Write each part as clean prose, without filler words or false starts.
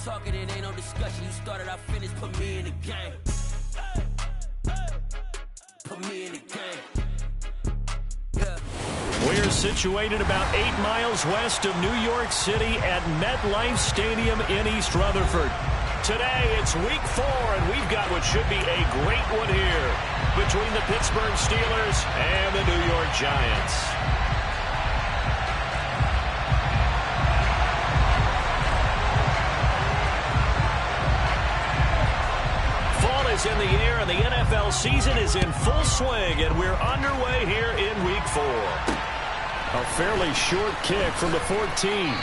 talking, it ain't no discussion. You started, I finished, put me in the game. Put me in the game. Yeah. We're situated about 8 miles west of New York City at MetLife Stadium in East Rutherford. Today, it's week 4, and we've got what should be a great one here between the Pittsburgh Steelers and the New York Giants. Fall is in the air, and the NFL season is in full swing, and we're underway here in week 4. A fairly short kick from the 14.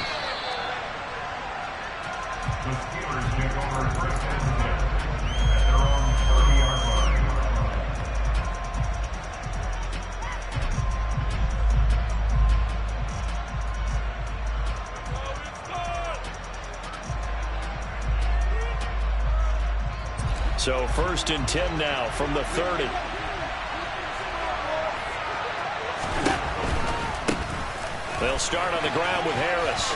So 1st and 10 now from the 30. They'll start on the ground with Harris.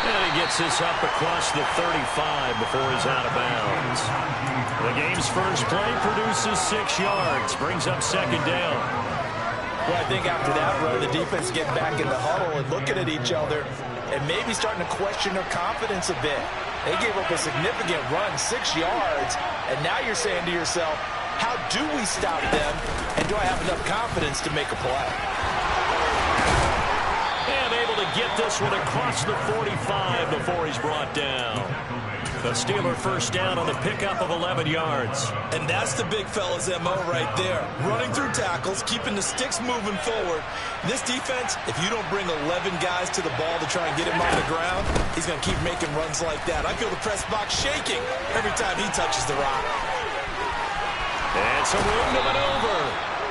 And he gets this up across the 35 before he's out of bounds. The game's first play produces 6 yards, brings up 2nd down. Well, I think after that run, the defense getting back in the huddle and looking at each other and maybe starting to question their confidence a bit. They gave up a significant run, 6 yards, and now you're saying to yourself, how do we stop them, and do I have enough confidence to make a play? And able to get this one across the 45 before he's brought down. The Steeler first down on the pickup of 11 yards. And that's the big fella's MO right there. Running through tackles, keeping the sticks moving forward. This defense, if you don't bring 11 guys to the ball to try and get him on the ground, he's going to keep making runs like that. I feel the press box shaking every time he touches the rock. And some room to maneuver.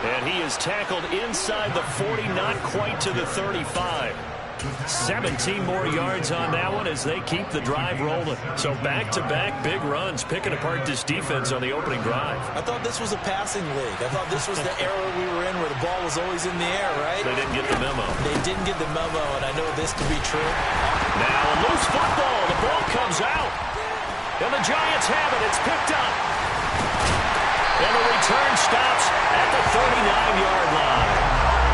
And he is tackled inside the 40, not quite to the 35. 17 more yards on that one as they keep the drive rolling. So back-to-back big runs, picking apart this defense on the opening drive. I thought this was a passing league. I thought this was the era we were in where the ball was always in the air, right? They didn't get the memo. They didn't get the memo, and I know this to be true. Now a loose football. The ball comes out. And the Giants have it. It's picked up. And the return stops at the 39-yard line.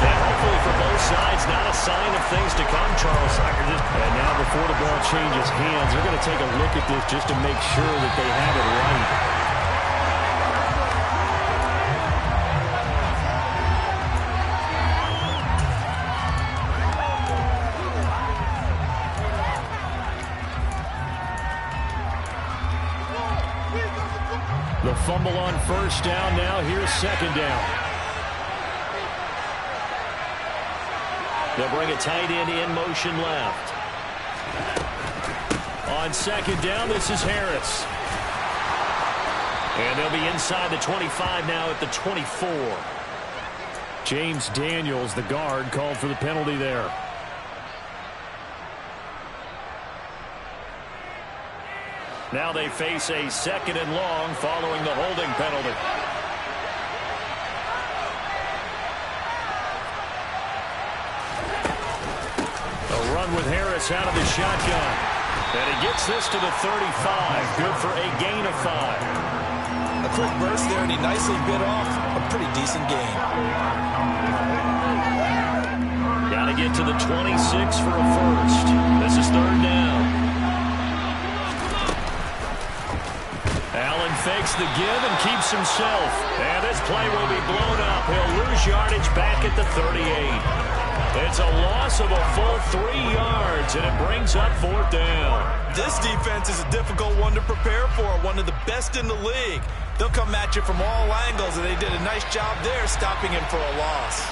And hopefully for both sides, not a sign of things to come, Charles. And now before the ball changes hands, they're going to take a look at this just to make sure that they have it right. The fumble on first down. Now here's 2nd down. They'll bring a tight end in motion left. On 2nd down, this is Harris. And they'll be inside the 25 now at the 24. James Daniels, the guard, called for the penalty there. Now they face a 2nd and long following the holding penalty. With Harris out of the shotgun. And he gets this to the 35. Good for a gain of 5. A quick burst there, and he nicely bit off a pretty decent gain. Got to get to the 26 for a first. This is 3rd down. Allen fakes the give and keeps himself. And this play will be blown up. He'll lose yardage back at the 38. It's a loss of a full 3 yards, and it brings up 4th down. This defense is a difficult one to prepare for, one of the best in the league. They'll come at you from all angles, and they did a nice job there stopping him for a loss.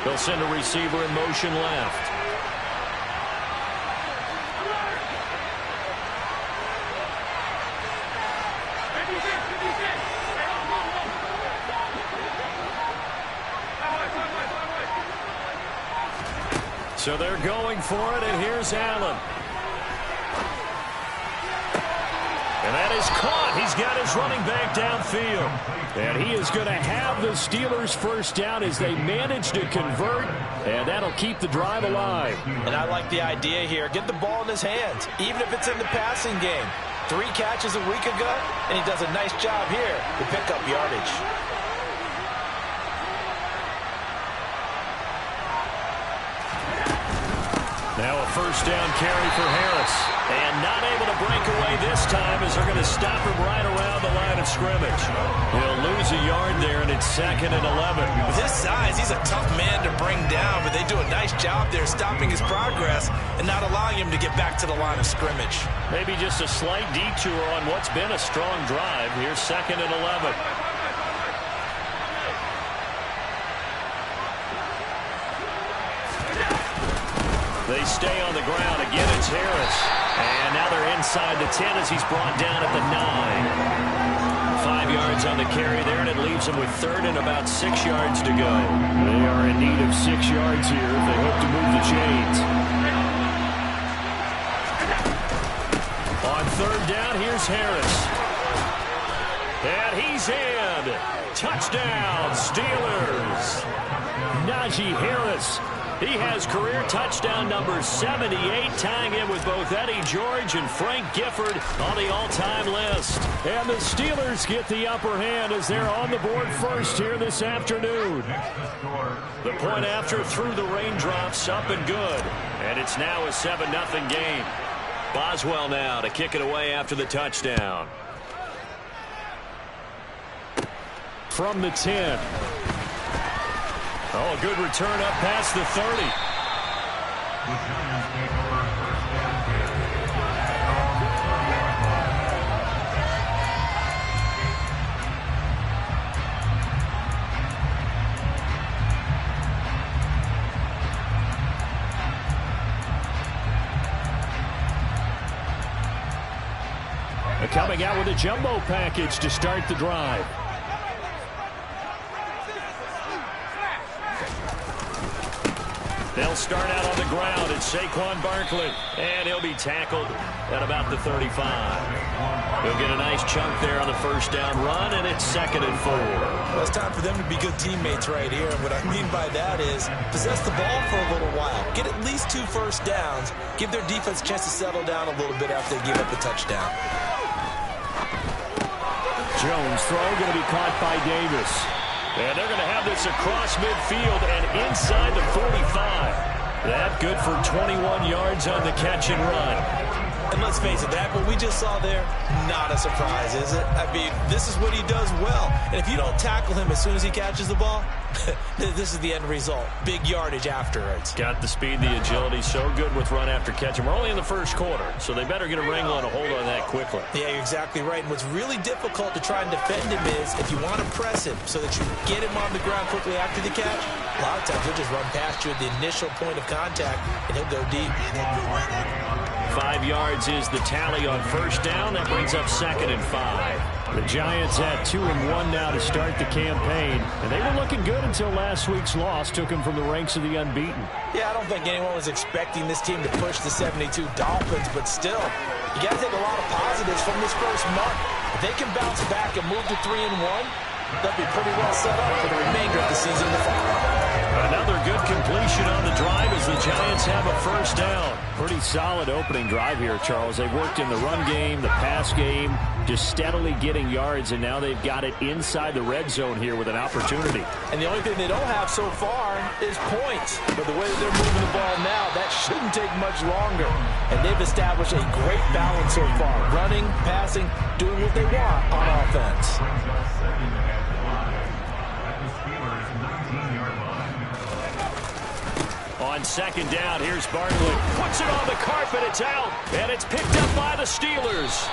They'll send a receiver in motion left. So they're going for it, and here's Allen. And that is caught. He's got his running back downfield. And he is going to have the Steelers first down as they manage to convert, and that'll keep the drive alive. And I like the idea here. Get the ball in his hands, even if it's in the passing game. 3 catches a week ago, and he does a nice job here to pick up yardage. Now a first down carry for Harris. And not able to break away this time as they're going to stop him right around the line of scrimmage. He'll lose a yard there, and it's 2nd and 11. With his size, he's a tough man to bring down, but they do a nice job there stopping his progress and not allowing him to get back to the line of scrimmage. Maybe just a slight detour on what's been a strong drive. Here's 2nd and 11. They stay on the ground. Again, it's Harris. And now they're inside the 10 as he's brought down at the 9. 5 yards on the carry there, and it leaves them with 3rd and about 6 yards to go. They are in need of 6 yards here if they hope to move the chains. On 3rd down, here's Harris. And he's in. Touchdown, Steelers. Najee Harris. He has career touchdown number 78, tying in with both Eddie George and Frank Gifford on the all-time list. And the Steelers get the upper hand as they're on the board first here this afternoon. The point after through the raindrops, up and good. And it's now a 7-0 game. Boswell now to kick it away after the touchdown. From the 10. Oh, a good return up past the 30. They're coming out with a jumbo package to start the drive. They'll start out on the ground. It's Saquon Barkley. And he'll be tackled at about the 35. He'll get a nice chunk there on the first down run, and it's 2nd and 4. Well, it's time for them to be good teammates right here. And what I mean by that is possess the ball for a little while. Get at least 2 first downs. Give their defense a chance to settle down a little bit after they give up the touchdown. Jones throw going to be caught by Davis. And they're going to have this across midfield and inside the 45. That good for 21 yards on the catch and run. And let's face it, that what we just saw there, not a surprise, is it? I mean, this is what he does well. And if you don't tackle him as soon as he catches the ball, this is the end result. Big yardage afterwards. Got the speed, the agility, so good with run after catch. And we're only in the first quarter, so they better get a wrangle and a hold on that quickly. Yeah, you're exactly right. And what's really difficult to try and defend him is if you want to press him so that you get him on the ground quickly after the catch, a lot of times he'll just run past you at the initial point of contact, and he'll go deep. 5 yards is the tally on first down. That brings up 2nd and 5. The Giants at 2-1 now to start the campaign. And they were looking good until last week's loss took them from the ranks of the unbeaten. Yeah, I don't think anyone was expecting this team to push the 72 Dolphins, but still, you got to take a lot of positives from this first month. If they can bounce back and move to 3-1, they'll be pretty well set up for the remainder of the season to follow. Another good completion on the drive as the Giants have a first down. Pretty solid opening drive here, Charles. They've worked in the run game, the pass game, just steadily getting yards, and now they've got it inside the red zone here with an opportunity. And the only thing they don't have so far is points. But the way that they're moving the ball now, that shouldn't take much longer. And they've established a great balance so far. Running, passing, doing what they want on offense. On second down, here's Barkley. Puts it on the carpet, it's out, and it's picked up by the Steelers.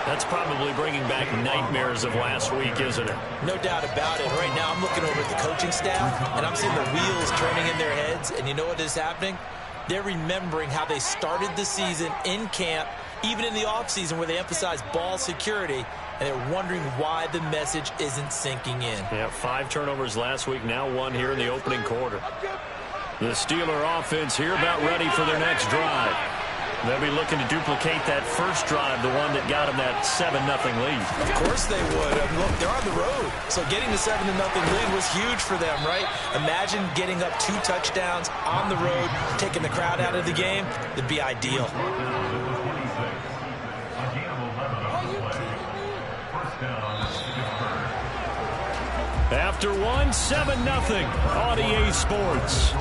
That's probably bringing back nightmares of last week, isn't it? No doubt about it. Right now, I'm looking over at the coaching staff, and I'm seeing the wheels turning in their heads, and you know what is happening? They're remembering how they started the season in camp, even in the offseason where they emphasized ball security, and they're wondering why the message isn't sinking in. Yeah, 5 turnovers last week, now 1 here in the opening quarter. The Steeler offense here about ready for their next drive. They'll be looking to duplicate that first drive, the one that got them that 7-0 lead. Of course they would. Look, they're on the road. So getting the 7-0 lead was huge for them, right? Imagine getting up 2 touchdowns on the road, taking the crowd out of the game. It'd be ideal. After 7-0 on EA Sports.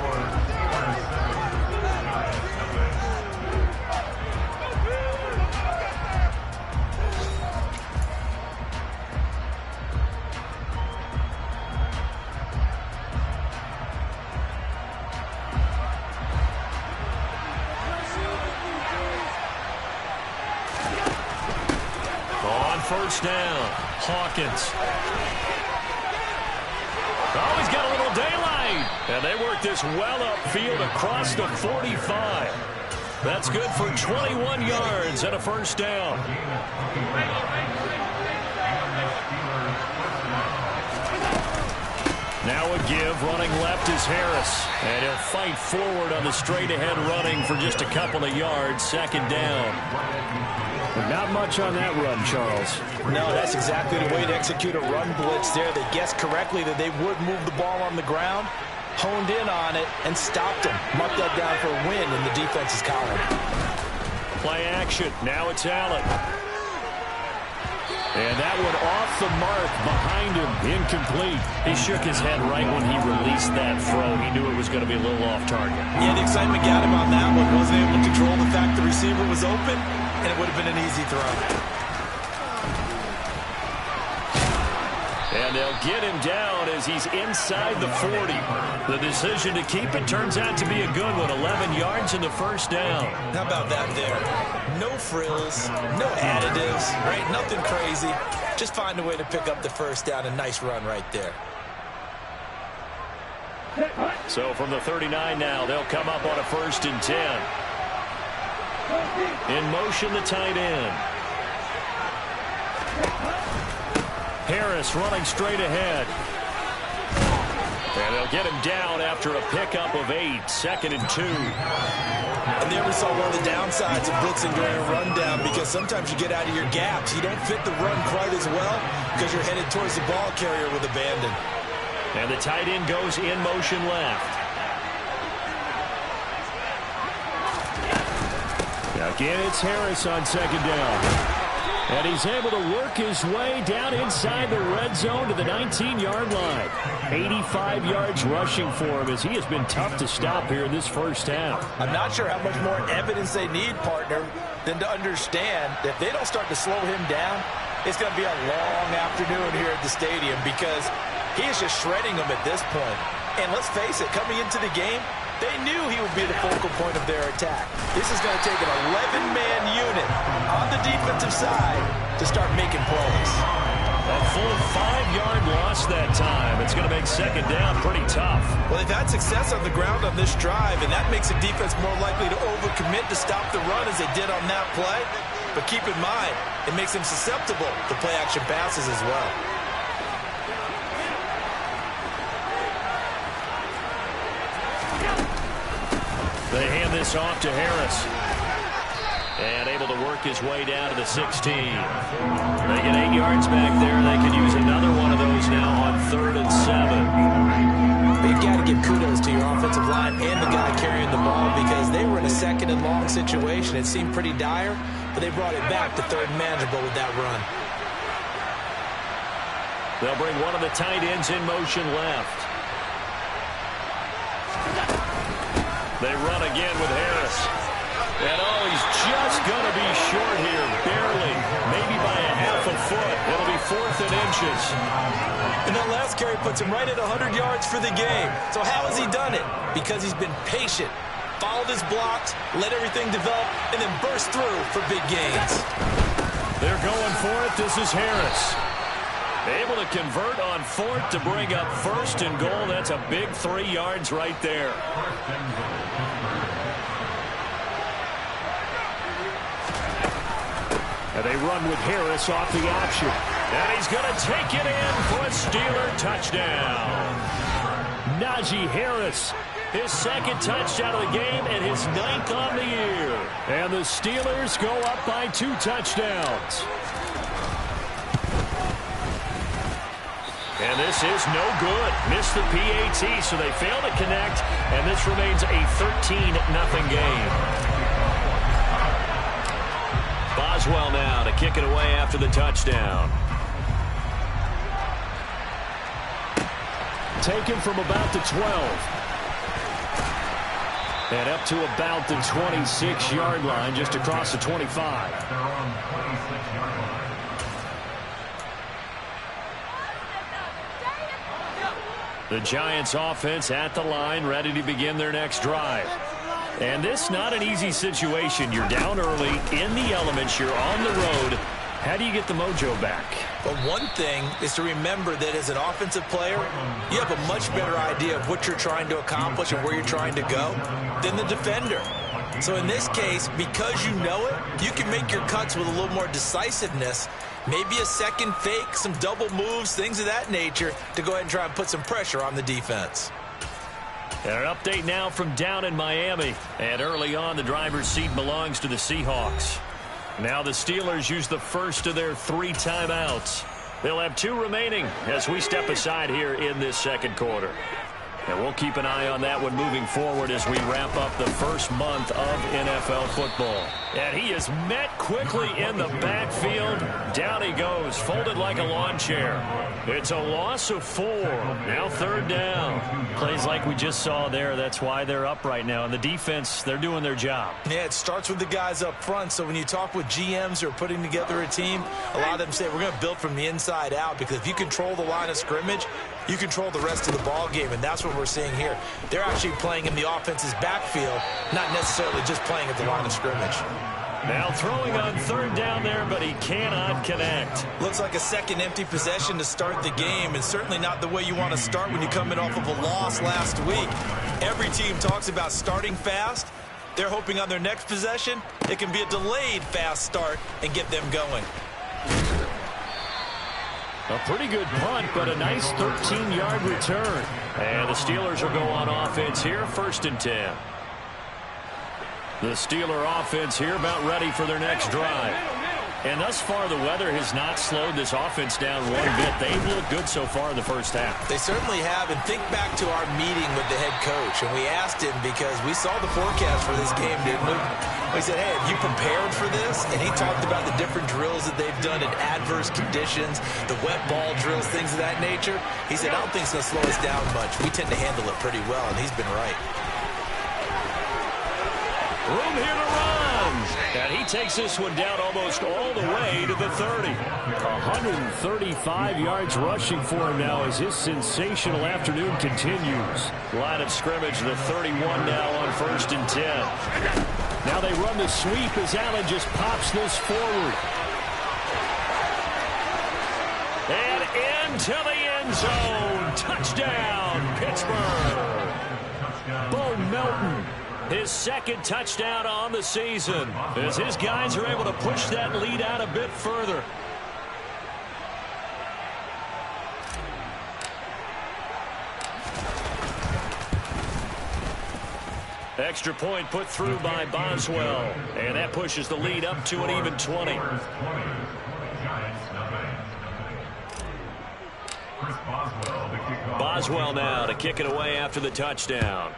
On first down, Hawkins. Oh, he's got a little daylight. And they work this well upfield across the 45. That's good for 21 yards and a first down. Now a give, running left is Harris. And he'll fight forward on the straight-ahead running for just a couple of yards, second down. Not much on that run, Charles. No, that's exactly the way to execute a run blitz there. They guessed correctly that they would move the ball on the ground, honed in on it, and stopped them. Marked that down for a win in the defense's column. Play action. Now it's Allen. And that one off the mark behind him. Incomplete. He shook his head right when he released that throw. He knew it was going to be a little off target. Yeah, the excitement got him on that one. Wasn't able to control the fact the receiver was open, and it would have been an easy throw. And they'll get him down as he's inside the 40. The decision to keep it turns out to be a good one. 11 yards in the first down. How about that there? No frills, no additives, right? Nothing crazy. Just find a way to pick up the first down. A nice run right there. So from the 39 now, they'll come up on a 1st and 10. In motion, the tight end. Harris running straight ahead. And they'll get him down after a pickup of 8, 2nd and 2. And there we saw one of the downsides of blitzing during a rundown, because sometimes you get out of your gaps. You don't fit the run quite as well because you're headed towards the ball carrier with abandon. And the tight end goes in motion left. Again, it's Harris on 2nd down. And he's able to work his way down inside the red zone to the 19-yard line. 85 yards rushing for him as he has been tough to stop here in this first half. I'm not sure how much more evidence they need, partner, than to understand that if they don't start to slow him down, it's going to be a long afternoon here at the stadium, because he is just shredding them at this point. And let's face it, coming into the game, they knew he would be the focal point of their attack. This is going to take an 11-man unit on the defensive side to start making plays. A full 5-yard loss that time. It's going to make 2nd down pretty tough. Well, they've had success on the ground on this drive, and that makes the defense more likely to overcommit to stop the run as they did on that play. But keep in mind, it makes them susceptible to play-action passes as well. They hand this off to Harris. And able to work his way down to the 16. They get 8 yards back there. They could use another one of those now on 3rd and 7. But you've got to give kudos to your offensive line and the guy carrying the ball, because they were in a 2nd and long situation. It seemed pretty dire, but they brought it back to 3rd and manageable with that run. They'll bring one of the tight ends in motion left. They run again with Harris. And oh, he's just going to be short here, barely, maybe by a half a foot. It'll be 4th and inches. And that last carry puts him right at 100 yards for the game. So how has he done it? Because he's been patient, followed his blocks, let everything develop, and then burst through for big gains. They're going for it. This is Harris. Able to convert on 4th to bring up 1st and goal. That's a big 3 yards right there. And they run with Harris off the option. And he's going to take it in for a Steeler touchdown. Najee Harris, his 2nd touchdown of the game and his 9th on the year. And the Steelers go up by 2 touchdowns. And this is no good. Missed the PAT, so they fail to connect, and this remains a 13-0 game. Boswell now to kick it away after the touchdown. Taken from about the 12. And up to about the 26-yard line, just across the 25. The Giants offense at the line, ready to begin their next drive. And this not an easy situation. You're down early, in the elements, you're on the road. How do you get the mojo back? Well, one thing is to remember that as an offensive player, you have a much better idea of what you're trying to accomplish and where you're trying to go than the defender. So in this case, because you know it, you can make your cuts with a little more decisiveness. Maybe a second fake, some double moves, things of that nature to go ahead and try and put some pressure on the defense. And an update now from down in Miami. And early on, the driver's seat belongs to the Seahawks. Now the Steelers use the first of their 3 timeouts. They'll have 2 remaining as we step aside here in this second quarter. And we'll keep an eye on that one moving forward as we wrap up the first month of NFL football. And he is met quickly in the backfield. Down he goes, folded like a lawn chair. It's a loss of 4. Now 3rd down. Plays like we just saw there. That's why they're up right now. And the defense, they're doing their job. Yeah, it starts with the guys up front. So when you talk with GMs who are putting together a team, a lot of them say we're going to build from the inside out, because if you control the line of scrimmage, you control the rest of the ball game, and that's what we're seeing here. They're actually playing in the offense's backfield, not necessarily just playing at the line of scrimmage. Now throwing on 3rd down there, but he cannot connect. Looks like a second empty possession to start the game, and certainly not the way you want to start when you're coming off of a loss last week. Every team talks about starting fast. They're hoping on their next possession, it can be a delayed fast start and get them going. A pretty good punt, but a nice 13-yard return. And the Steelers will go on offense here, 1st and 10. The Steeler offense here about ready for their next drive. And thus far, the weather has not slowed this offense down one bit. They've looked good so far in the first half. They certainly have. And think back to our meeting with the head coach. And we asked him, because we saw the forecast for this game, didn't we? We said, hey, have you prepared for this? And he talked about the different drills that they've done in adverse conditions, the wet ball drills, things of that nature. He said, I don't think it's going to slow us down much. We tend to handle it pretty well, and he's been right. Room here to run. And he takes this one down almost all the way to the 30. 135 yards rushing for him now as his sensational afternoon continues. Line of scrimmage, the 31 now on 1st and 10. Now they run the sweep as Allen just pops this forward. And into the end zone. Touchdown, Pittsburgh. Bo Melton. His 2nd touchdown on the season as his guys are able to push that lead out a bit further. Extra point put through by Boswell, and that pushes the lead up to an even 20. Boswell now to kick it away after the touchdown.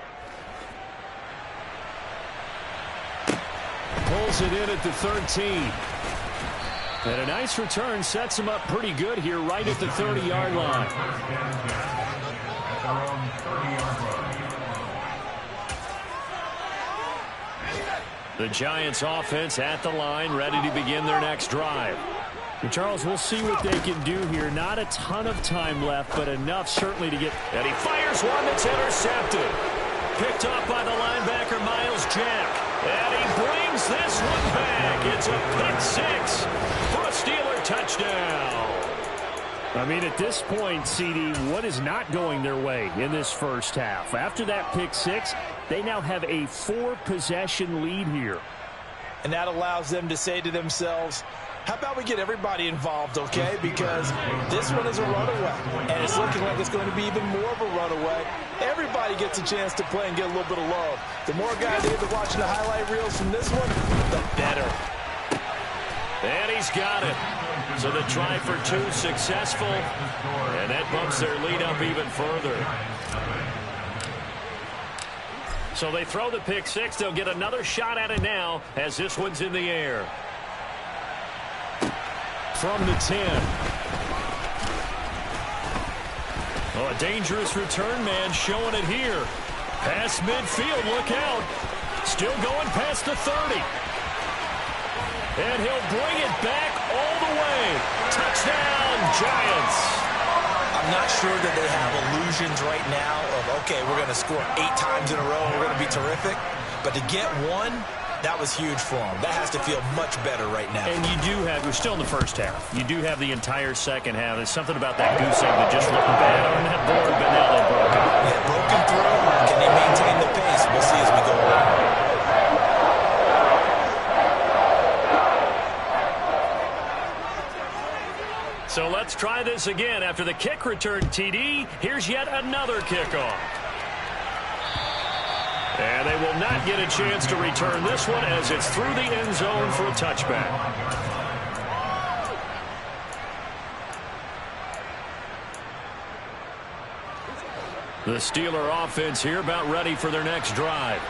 Pulls it in at the 13. And a nice return sets him up pretty good here right at the 30-yard line. The Giants offense at the line, ready to begin their next drive. And Charles, we'll see what they can do here. Not a ton of time left, but enough certainly to get. And he fires one that's intercepted. Picked off by the linebacker, Miles Jack. And he brings this one back. It's a pick 6 for a Steeler touchdown. I mean, at this point, CD, what is not going their way in this first half? After that pick 6, they now have a 4-possession lead here. And that allows them to say to themselves, How about we get everybody involved, okay? Because this one is a runaway, and it's looking like it's going to be even more of a runaway. Everybody gets a chance to play and get a little bit of love. The more guys they get watching the highlight reels from this one, the better. And he's got it. So the try for two successful, and that bumps their lead up even further. So they throw the pick six. They'll get another shot at it now as this one's in the air. From the 10. Oh, a dangerous return man showing it here. Past midfield, look out. Still going past the 30. And he'll bring it back all the way. Touchdown, Giants. I'm not sure that they have illusions right now of, okay, we're going to score 8 times in a row and we're going to be terrific. But to get one, that was huge for them. That has to feel much better right now. And you do have, we're still in the first half. You do have the entire second half. There's something about that goose egg that just looked bad on that board, but now they've broken. Yeah, broken through. Can they maintain the pace? We'll see as we go along. So let's try this again. After the kick return TD, here's yet another kickoff. And they will not get a chance to return this one as it's through the end zone for a touchback. The Steeler offense here about ready for their next drive.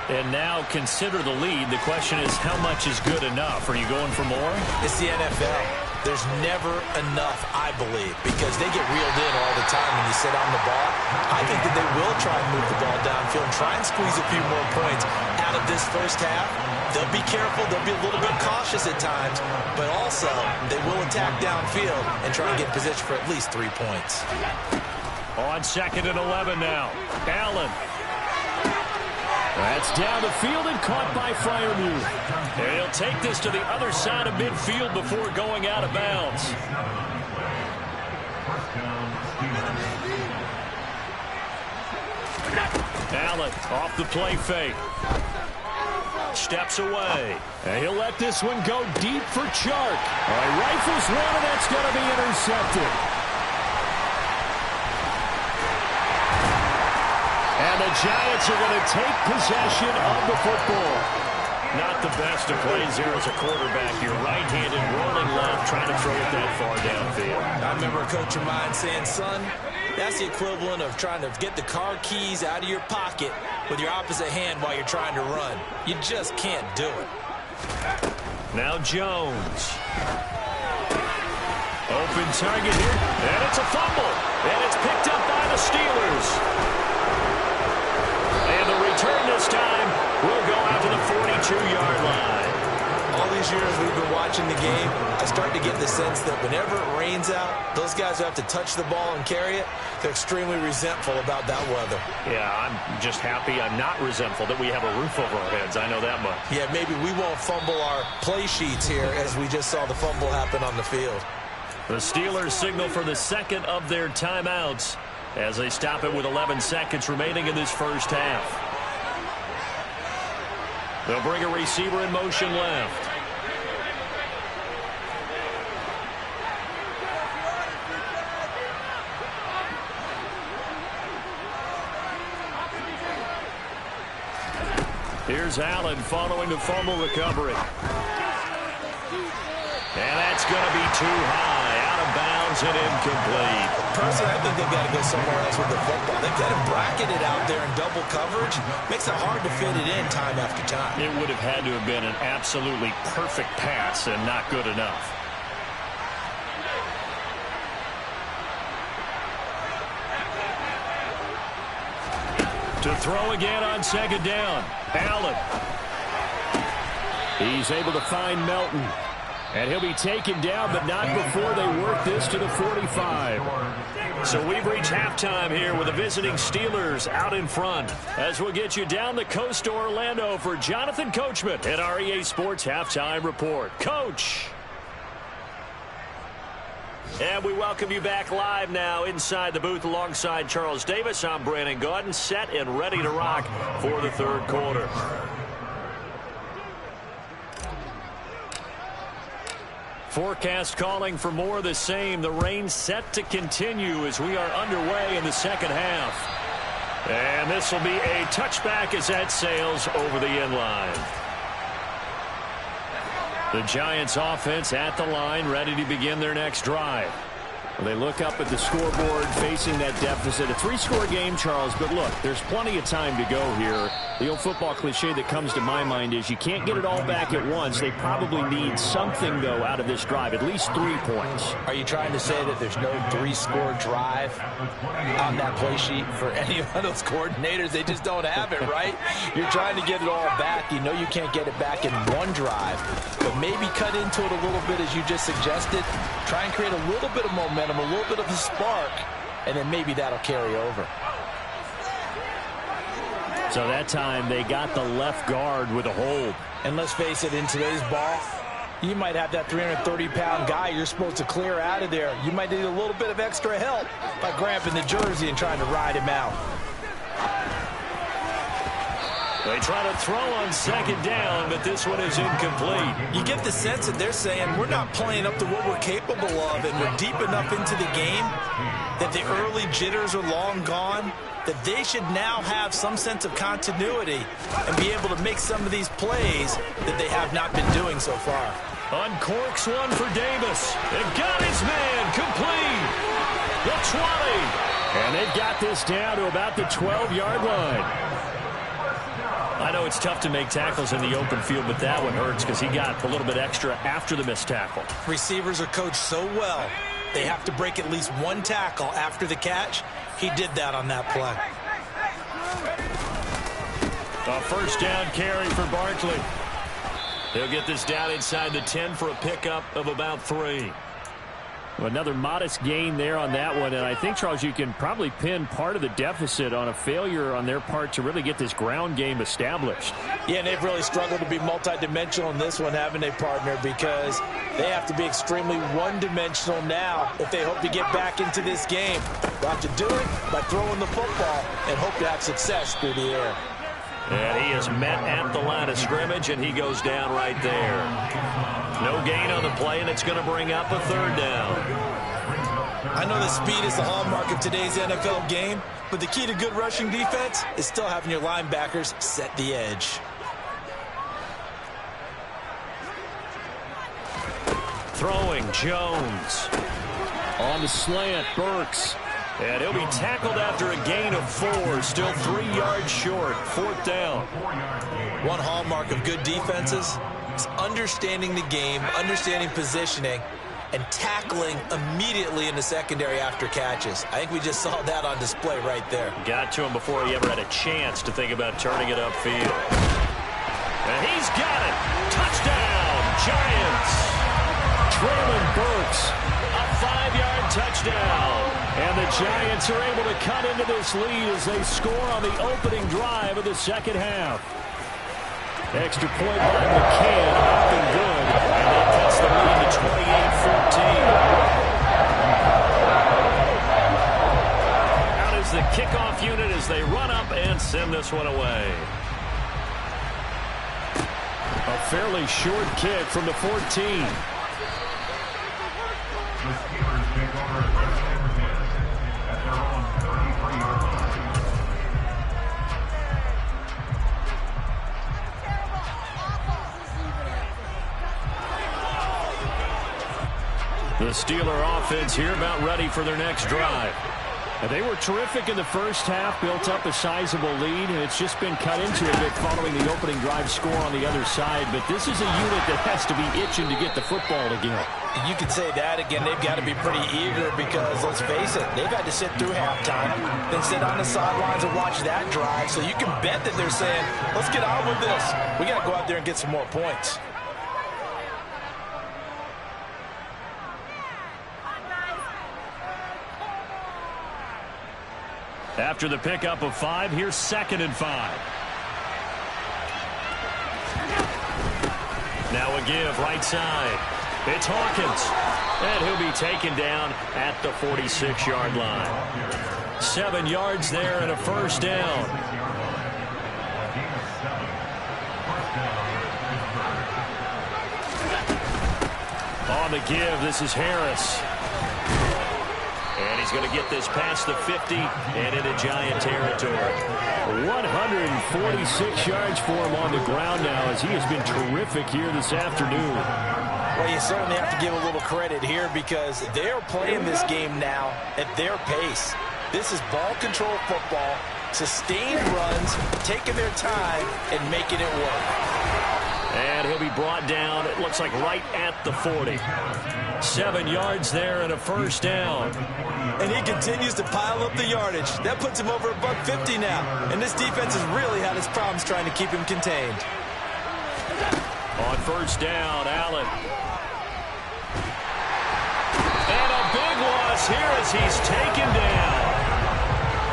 And now consider the lead. The question is, how much is good enough? Are you going for more? It's the NFL. There's never enough, I believe, because they get reeled in all the time when you sit on the ball. I think that they will try and move the ball downfield and try and squeeze a few more points out of this first half. They'll be careful. They'll be a little bit cautious at times, but also they will attack downfield and try and get position for at least 3 points. On 2nd and 11 now. Allen. That's down the field and caught by Freiermuth. And he'll take this to the other side of midfield before going out of bounds. Allen off the play fake. Steps away. And he'll let this one go deep for Chark. All right, rifles one, and that's going to be intercepted. And the Giants are going to take possession of the football. Not the best of plays here as a quarterback. You're right-handed, rolling left, trying to throw it that far downfield. I remember a coach of mine saying, son, that's the equivalent of trying to get the car keys out of your pocket with your opposite hand while you're trying to run. You just can't do it. Now Jones. Open target here, and it's a fumble. And it's picked up by the Steelers. And the return this time will go out to the 42-yard line. All these years we've been watching the game, I start to get the sense that whenever it rains out, those guys who have to touch the ball and carry it, they're extremely resentful about that weather. Yeah, I'm just happy I'm not resentful that we have a roof over our heads. I know that much. Yeah, maybe we won't fumble our play sheets here as we just saw the fumble happen on the field. The Steelers signal for the second of their timeouts as they stop it with 11 seconds remaining in this first half. They'll bring a receiver in motion left. Here's Allen following the fumble recovery. And that's going to be too high, out of bounds and incomplete. Personally, I think they've got to go somewhere else with the football. They've got to bracket it out there in double coverage. Makes it hard to fit it in time after time. It would have had to have been an absolutely perfect pass and not good enough. To throw again on second down. Allen. He's able to find Melton. And he'll be taken down, but not before they work this to the 45. So we've reached halftime here with the visiting Steelers out in front. As we'll get you down the coast to Orlando for Jonathan Coachman at our EA Sports Halftime Report. Coach! And we welcome you back live now inside the booth alongside Charles Davis. I'm Brandon Gaudin, set and ready to rock for the third quarter. Forecast calling for more of the same. The rain set to continue as we are underway in the second half. And this will be a touchback as that sails over the end line. The Giants offense at the line, ready to begin their next drive. Well, they look up at the scoreboard facing that deficit. A 3-score game, Charles, but look, there's plenty of time to go here. The old football cliche that comes to my mind is you can't get it all back at once. They probably need something, though, out of this drive, at least 3 points. Are you trying to say that there's no 3-score drive on that play sheet for any of those coordinators? They just don't have it, right? You're trying to get it all back. You know you can't get it back in one drive, but maybe cut into it a little bit as you just suggested. Try and create a little bit of momentum, a little bit of a spark, and then maybe that'll carry over. So that time they got the left guard with a hold. And let's face it, in today's ball, you might have that 330-pound guy you're supposed to clear out of there. You might need a little bit of extra help by grabbing the jersey and trying to ride him out. They try to throw on second down, but this one is incomplete. You get the sense that they're saying we're not playing up to what we're capable of, and we're deep enough into the game that the early jitters are long gone, that they should now have some sense of continuity and be able to make some of these plays that they have not been doing so far. Uncorks one for Davis. It got his man complete. The 20. And they've got this down to about the 12-yard line. I know it's tough to make tackles in the open field, but that one hurts because he got a little bit extra after the missed tackle. Receivers are coached so well, they have to break at least one tackle after the catch. He did that on that play. A first down carry for Barkley. He'll get this down inside the 10 for a pickup of about 3. Another modest gain there on that one, and I think, Charles, you can probably pin part of the deficit on a failure on their part to really get this ground game established. Yeah, and they've really struggled to be multidimensional in this one, haven't they, partner? Because they have to be extremely one-dimensional now if they hope to get back into this game. They'll have to do it by throwing the football and hope to have success through the air. And he is met at the line of scrimmage, and he goes down right there. No gain on the play, and it's going to bring up a third down. I know that speed is the hallmark of today's NFL game, but the key to good rushing defense is still having your linebackers set the edge. Throwing, Jones. On the slant, Burks. And he'll be tackled after a gain of 4. Still 3 yards short. 4th down. One hallmark of good defenses is understanding the game, understanding positioning, and tackling immediately in the secondary after catches. I think we just saw that on display right there. Got to him before he ever had a chance to think about turning it upfield. And he's got it. Touchdown, Giants. Traylon Burks. A 5-yard touchdown. And the Giants are able to cut into this lead as they score on the opening drive of the second half. Extra point by McCann, up and good. And that cuts the lead to 28-14. Out is the kickoff unit as they run up and send this one away. A fairly short kick from the 14. The Steeler offense here about ready for their next drive. They were terrific in the first half, built up a sizable lead, and it's just been cut into a bit following the opening drive score on the other side. But this is a unit that has to be itching to get the football again. You could say that again. They've got to be pretty eager because, let's face it, they've had to sit through halftime, then sit on the sidelines and watch that drive. So you can bet that they're saying, let's get on with this. We got to go out there and get some more points. After the pickup of 5, here's 2nd and 5. Now a give right side. It's Hawkins. And he'll be taken down at the 46-yard line. 7 yards there and a first down. On the give, this is Harris. And he's going to get this past the 50 and into Giant territory. 146 yards for him on the ground now, as he has been terrific here this afternoon. Well, you certainly have to give a little credit here because they're playing this game now at their pace. This is ball control football, sustained runs, taking their time, and making it work. And he'll be brought down, it looks like right at the 40. 7 yards there and a first down. And he continues to pile up the yardage. That puts him over $150 now. And this defense has really had its problems trying to keep him contained. On first down, Allen. And a big loss here as he's taken down.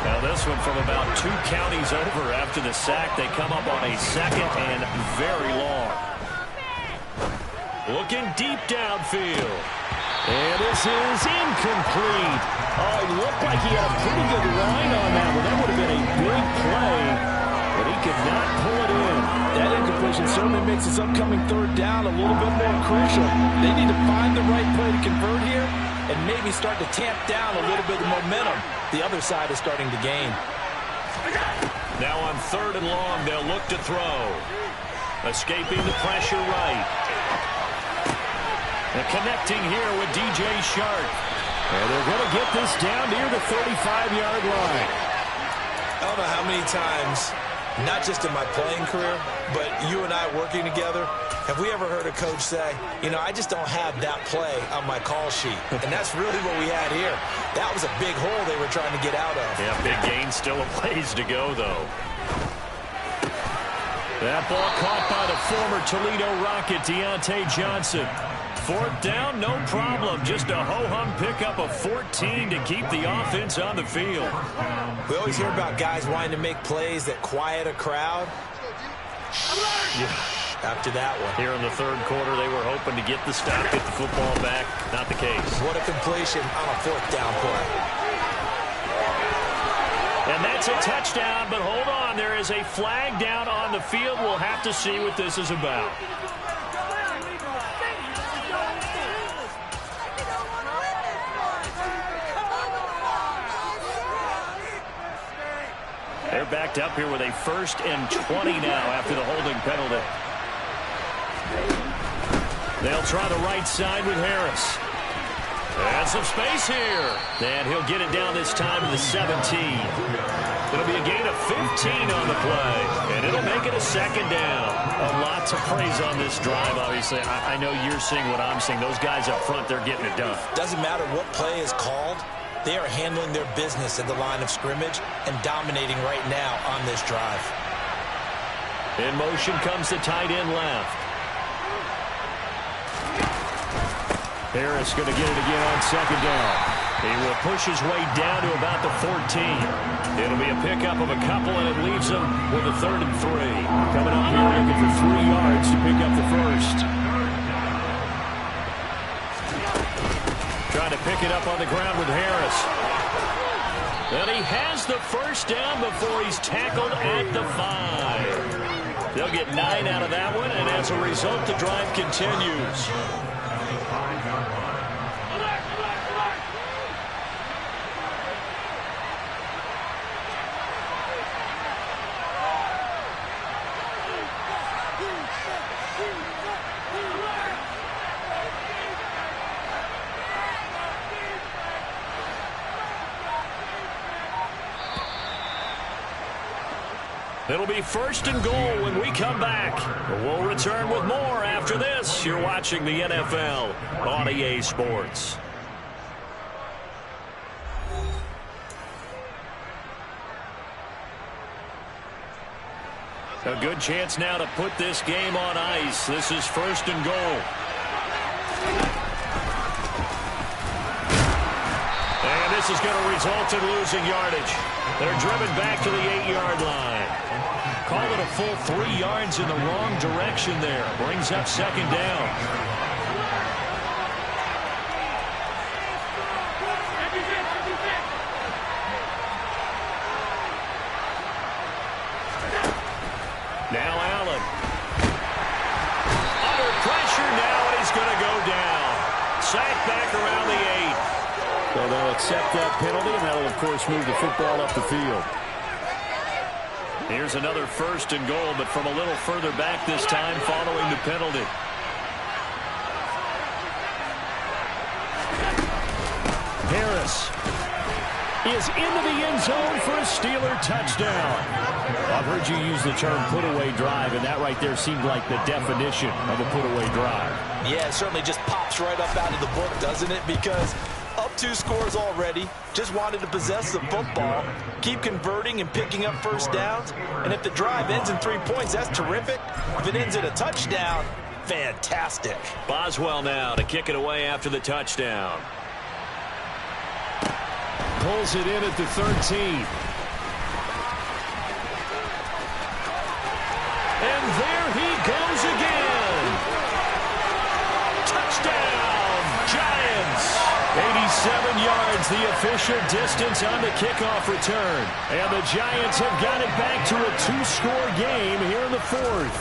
Now this one from about 2 counties over after the sack. They come up on a second and very long. Looking deep downfield. And this is incomplete. Oh, it looked like he had a pretty good line on that one. That would have been a big play, but he could not pull it in. That incompletion certainly makes this upcoming third down a little bit more crucial. They need to find the right play to convert here and maybe start to tamp down a little bit of momentum. The other side is starting to gain. Now on third and long, they'll look to throw. Escaping the pressure right. And connecting here with DJ Shark. And they're going to get this down near the 35-yard line. I don't know how many times, not just in my playing career, but you and I working together, have we ever heard a coach say, you know, I just don't have that play on my call sheet. And that's really what we had here. That was a big hole they were trying to get out of. Yeah, big gain, still a ways to go, though. That ball caught by the former Toledo Rocket, Deontay Johnson. Fourth down, no problem. Just a ho-hum pickup of 14 to keep the offense on the field. We always hear about guys wanting to make plays that quiet a crowd. After that one. Here in the third quarter, they were hoping to get the stop, get the football back. Not the case. What a completion on a fourth down play. And that's a touchdown, but hold on. There is a flag down on the field. We'll have to see what this is about. They're backed up here with a 1st and 20 now after the holding penalty. They'll try the right side with Harris. And some space here. And he'll get it down this time to the 17. It'll be a gain of 15 on the play. And it'll make it a second down. A lot to praise on this drive, obviously. I know you're seeing what I'm seeing. Those guys up front, they're getting it done. Doesn't matter what play is called. They are handling their business at the line of scrimmage and dominating right now on this drive. In motion comes the tight end left. Harris going to get it again on second down. He will push his way down to about the 14. It'll be a pickup of a couple, and it leaves him with a 3rd and 3. Coming up here looking for 3 yards to pick up the first. Trying to pick it up on the ground with Harris. And he has the first down before he's tackled at the 5. They'll get 9 out of that one, and as a result, the drive continues. It'll be 1st and goal when we come back. We'll return with more after this. You're watching the NFL on EA Sports. A good chance now to put this game on ice. This is 1st and goal. And this is going to result in losing yardage. They're driven back to the 8-yard line. Call it a full 3 yards in the wrong direction there. Brings up second down. Now Allen. Under pressure now, and he's going to go down. sack back around the 8. So they'll accept that penalty, and that'll, of course, move the football up the field. Here's another 1st and goal, but from a little further back this time following the penalty. Harris is into the end zone for a Steeler touchdown. I've heard you use the term put-away drive, and that right there seemed like the definition of a put-away drive. Yeah, it certainly just pops right up out of the book, doesn't it? Because up 2 scores already, just wanted to possess the football, keep converting and picking up first downs. And if the drive ends in 3 points, that's terrific. If it ends in a touchdown, fantastic. Boswell now to kick it away after the touchdown. Pulls it in at the 13. And there he goes again. Touchdown, Giants. 87 yards, the official distance on the kickoff return. And the Giants have got it back to a 2-score game here in the 4th.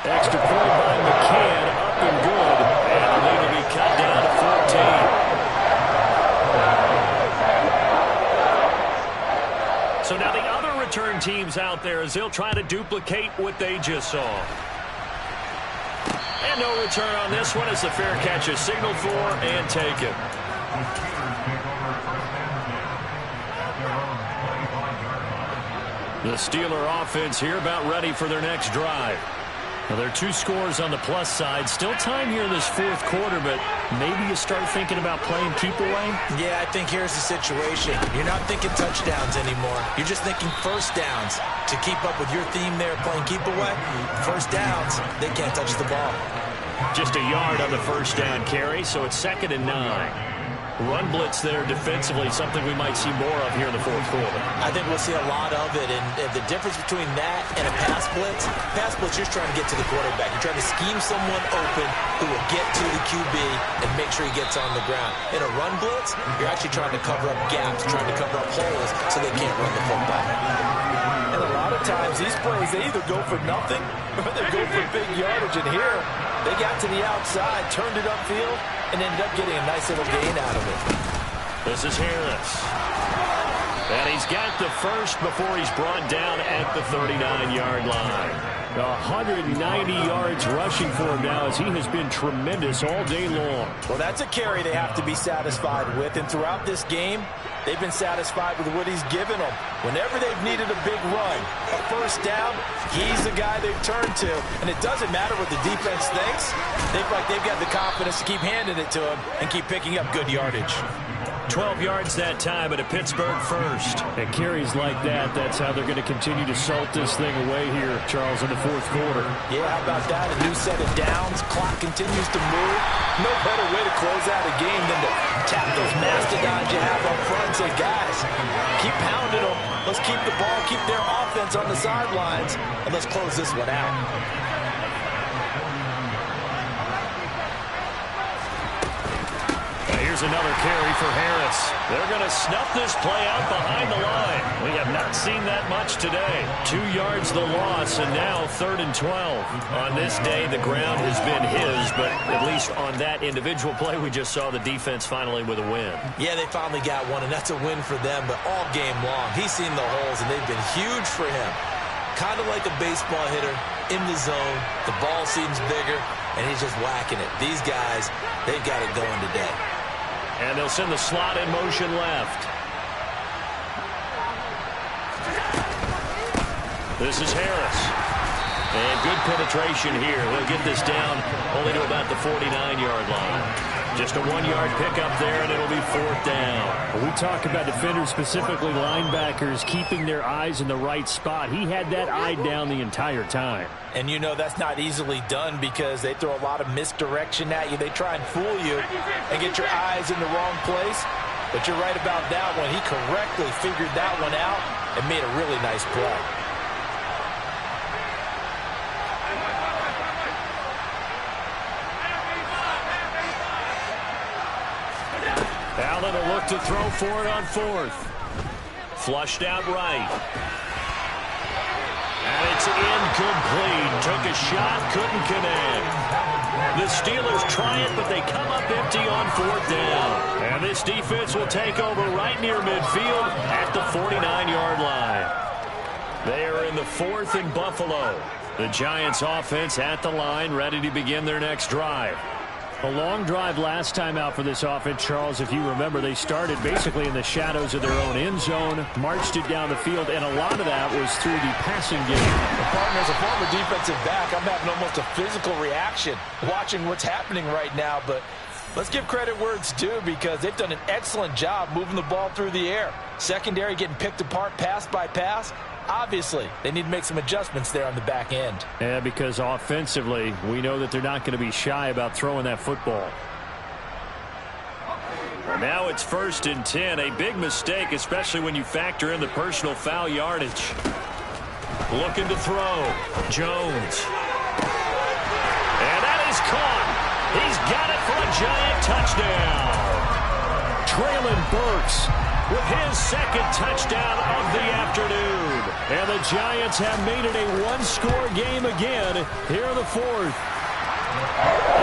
Extra point by McCann, up and good. And the lead will be cut down to 14. So now the other return teams out there as they'll try to duplicate what they just saw. And no return on this one as the fair catch is signaled for and taken. The Steeler offense here about ready for their next drive. Well, there are 2 scores on the plus side. Still time here in this 4th quarter, but maybe you start thinking about playing keep away? Yeah, I think here's the situation. You're not thinking touchdowns anymore. You're just thinking first downs. To keep up with your theme there, playing keep away, first downs, they can't touch the ball. Just a yard on the first down carry, so it's 2nd and 9. Run blitz there defensively, something we might see more of here in the 4th quarter. I think we'll see a lot of it, and the difference between that and a pass blitz, you're trying to get to the quarterback. You're trying to scheme someone open who will get to the QB and make sure he gets on the ground. In a run blitz, you're actually trying to cover up gaps, trying to cover up holes so they can't run the football. And a lot of times, these plays, they either go for nothing or they go for big yardage. And here, they got to the outside, turned it upfield, and ended up getting a nice little gain out of it. This is Harris. And he's got the first before he's brought down at the 39-yard line. 190 yards rushing for him now as he has been tremendous all day long. Well, that's a carry they have to be satisfied with. And throughout this game, they've been satisfied with what he's given them. Whenever they've needed a big run, a first down, he's the guy they've turned to. And it doesn't matter what the defense thinks. They've got the confidence to keep handing it to him and keep picking up good yardage. 12 yards that time, and a Pittsburgh first. And carries like that, that's how they're going to continue to salt this thing away here, Charles, in the 4th quarter. Yeah, how about that? A new set of downs. Clock continues to move. No better way to close out a game than to tap those mastodons you have up front and say, guys, keep pounding them. Let's keep the ball, keep their offense on the sidelines, and let's close this one out. Here's another carry for Harris. They're going to snuff this play out behind the line. We have not seen that much today. 2 yards the loss, and now 3rd and 12. On this day, the ground has been his, but at least on that individual play, we just saw the defense finally with a win. Yeah, they finally got one, and that's a win for them, but all game long, he's seen the holes, and they've been huge for him. Kind of like a baseball hitter in the zone. The ball seems bigger, and he's just whacking it. These guys, they've got it going today. And they'll send the slot in motion left. This is Harris. And good penetration here. They'll get this down only to about the 49-yard line. Just a 1-yard pickup there, and it'll be 4th down. When we talk about defenders, specifically linebackers, keeping their eyes in the right spot. He had that eye down the entire time. And you know that's not easily done because they throw a lot of misdirection at you. They try and fool you and get your eyes in the wrong place. But you're right about that one. He correctly figured that one out and made a really nice play. Allen will look to throw for it on 4th. Flushed out right. And it's incomplete. Took a shot, couldn't connect. The Steelers try it, but they come up empty on 4th down. And this defense will take over right near midfield at the 49-yard line. They are in the 4th and Buffalo. The Giants offense at the line, ready to begin their next drive. A long drive last time out for this offense, Charles. If you remember, they started basically in the shadows of their own end zone, marched it down the field, and a lot of that was through the passing game. Partner, as a former defensive back, I'm having almost a physical reaction watching what's happening right now. But let's give credit where it's due, because they've done an excellent job moving the ball through the air. Secondary getting picked apart pass by pass. Obviously, they need to make some adjustments there on the back end. Yeah, because offensively, we know that they're not going to be shy about throwing that football. Well, now it's 1st and 10. A big mistake, especially when you factor in the personal foul yardage. Looking to throw. Jones. And that is caught. He's got it for a Giant touchdown. Traylon Burks with his 2nd touchdown of the afternoon. And the Giants have made it a one-score game again here in the 4th.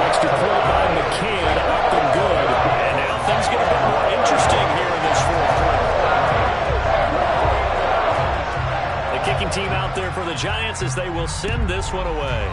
Extra point by McCann, up and good. And now things get a bit more interesting here in this 4th quarter. The kicking team out there for the Giants as they will send this one away.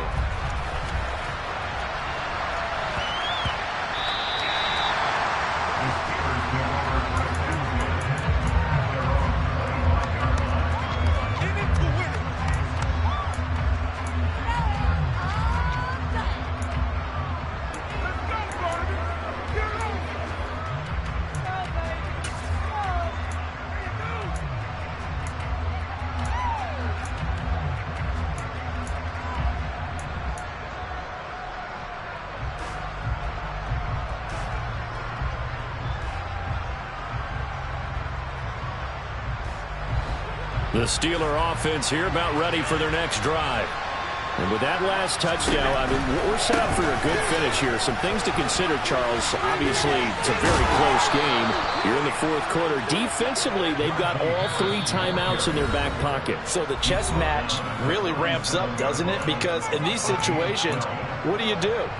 The Steeler offense here about ready for their next drive. And with that last touchdown, I mean, we're set up for a good finish here. Some things to consider, Charles. Obviously, it's a very close game. You're in the 4th quarter. Defensively, they've got all 3 timeouts in their back pocket. So the chess match really ramps up, doesn't it? Because in these situations, what do?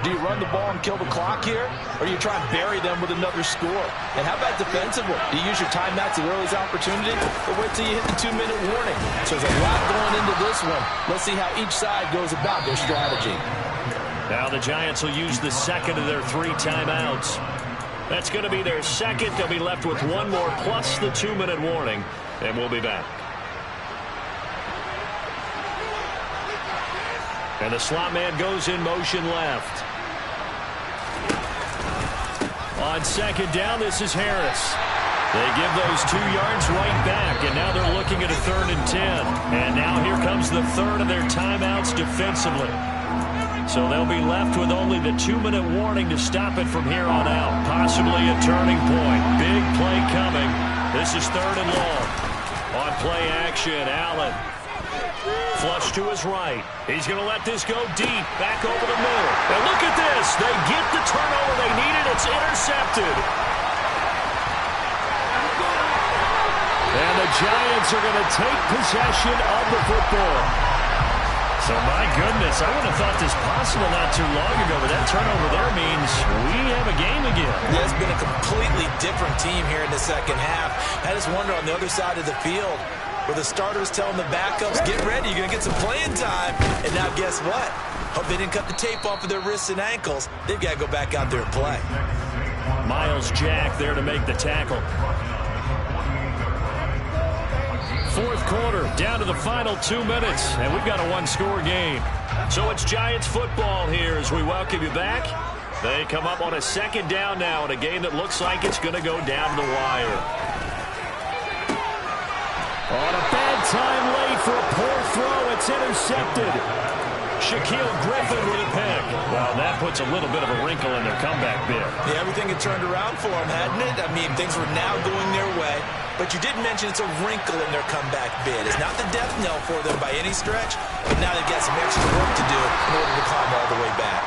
Do you run the ball and kill the clock here? Or do you try and bury them with another score? And how about defensively? Do you use your timeouts at earliest opportunity? Or wait till you hit the 2-minute warning? So there's a lot going into this one. Let's see how each side goes about their strategy. Now the Giants will use the 2nd of their 3 timeouts. That's going to be their 2nd. They'll be left with 1 more plus the 2-minute warning. And we'll be back. And the slot man goes in motion left. On 2nd down, this is Harris. They give those 2 yards right back, and now they're looking at a 3rd and 10. And now here comes the 3rd of their timeouts defensively. So they'll be left with only the 2-minute warning to stop it from here on out. Possibly a turning point. Big play coming. This is 3rd and long. On play action, Allen. Flush to his right. He's going to let this go deep. Back over the middle. And look at this. They get the turnover they needed. It's intercepted. And the Giants are going to take possession of the football. So, my goodness, I would have thought this possible not too long ago, but that turnover there means we have a game again. Yeah, it's been a completely different team here in the 2nd half. I just wonder on the other side of the field, where the starters telling the backups, get ready, you're going to get some playing time. And now guess what? Hope they didn't cut the tape off of their wrists and ankles. They've got to go back out there and play. Myles Jack there to make the tackle. 4th quarter, down to the final 2 minutes, and we've got a 1-score game. So it's Giants football here as we welcome you back. They come up on a 2nd down now in a game that looks like it's going to go down the wire. On a bad time late for a poor throw, it's intercepted. Shaquille Griffin with a pick. Well, that puts a little bit of a wrinkle in their comeback bid. Yeah, everything had turned around for them, hadn't it? I mean, things were now going their way. But you did mention it's a wrinkle in their comeback bid. It's not the death knell for them by any stretch, but now they've got some extra work to do in order to climb all the way back.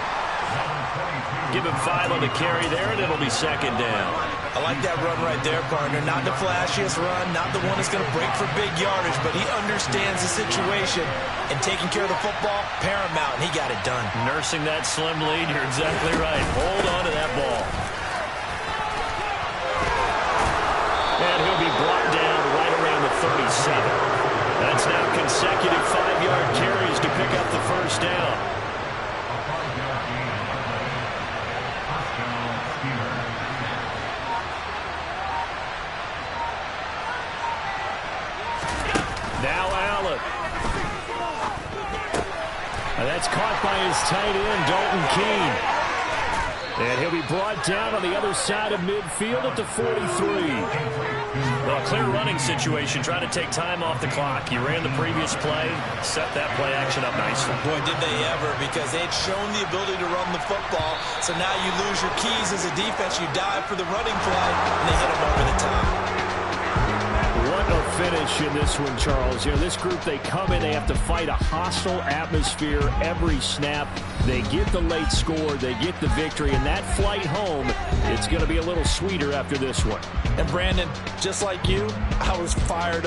Give him 5 on the carry there, and it'll be second down. I like that run right there, partner. Not the flashiest run, not the one that's going to break for big yardage, but he understands the situation, and taking care of the football, paramount, and he got it done. Nursing that slim lead, you're exactly right. Hold on to that ball. And he'll be brought down right around the 37. That's now consecutive 5-yard carries to pick up the first down. Now Allen. And that's caught by his tight end, Dalton Keene. And he'll be brought down on the other side of midfield at the 43. Well, a clear running situation, trying to take time off the clock. He ran the previous play, set that play action up nicely. Boy, did they ever, because they had shown the ability to run the football. So now you lose your keys as a defense. You dive for the running play, and they hit him over the top. What a finish in this one, Charles. You know, this group, they come in, they have to fight a hostile atmosphere every snap. They get the late score, they get the victory, and that flight home, it's going to be a little sweeter after this one. And Brandon, just like you, I was fired up.